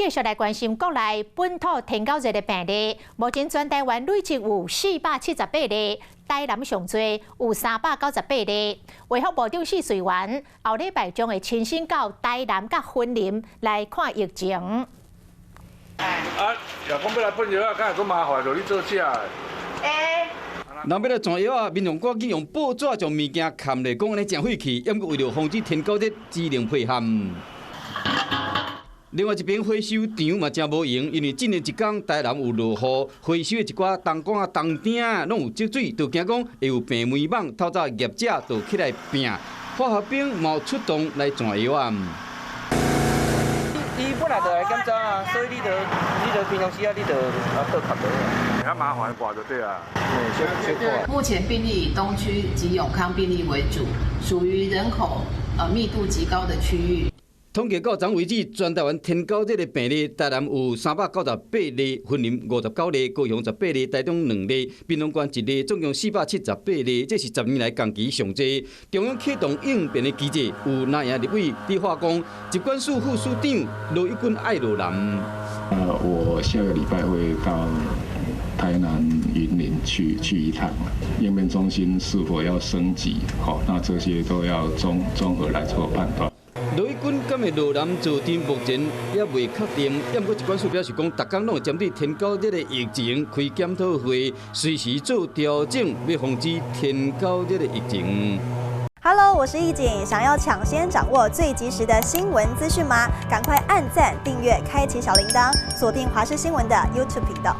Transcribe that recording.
继续来关心国内本土天狗热的病例，目前全台湾累积有478例，台南上多有398例。卫福部长许瑞元后礼拜将会亲身到台南甲云林来看疫情。若讲要来喷药敢会佫麻烦，就你做假的。若要来传药啊，民众赶紧用报纸将物件砍来，讲安尼真晦气，抑过为了防止天狗热，只能配合。另外一边回收场嘛真无用，因为今年一天台南有落雨，回收的一寡东管啊、东鼎啊，拢有积水，就惊讲会有病媒网。透早业者就起来拼，化学兵嘛出动来传药啊。伊本来就来检查啊，所以你就平常时啊，你就倒卡落。较麻烦挂就对啊。目前病例以东区及永康病例为主，属于人口密度极高的区域。统计到昨为止，全台湾天狗热的病例，台南有398例，云林59例，高雄18例，台中2例，屏东县1例，总共478例，这是10年来同期上济。中央启动应变的机制，有哪样立委伫化工，疾管署副署长罗一军爱罗南。我下个礼拜会到台南云林去一趟，应变中心是否要升级？好，那这些都要综合来做判断。罗一军敢会罗南坐镇，目前也未确定。不过疾管署表示讲，逐天拢会针对天狗热的疫情开检讨会，随时做调整，要防止天狗热的疫情。Hello， 我是易景，想要抢先掌握最及时的新闻资讯吗？赶快按赞、订阅、开启小铃铛，锁定华视新闻的 YouTube 频道。